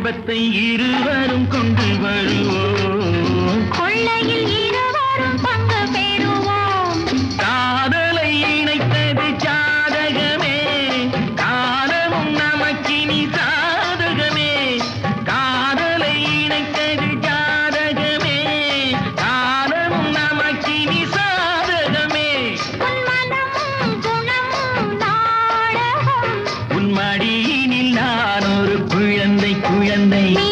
இன்பத்தை இருவரும் கொண்டு வருவோம். கொள்ளையில் இருவரும் பங்கு பெறுவோம். காதலை இணைத்தது ஜாதகமே, காலமும் நமக்கினி சாதகமே. காதலை இணைத்தது ஜாதகமே, காலமும் நமக்கினி சாதகமே. உன் மனமும் குணமும் நாடகம். உன் மடியினில் நான் ஒரு குழந்தை குழந்தை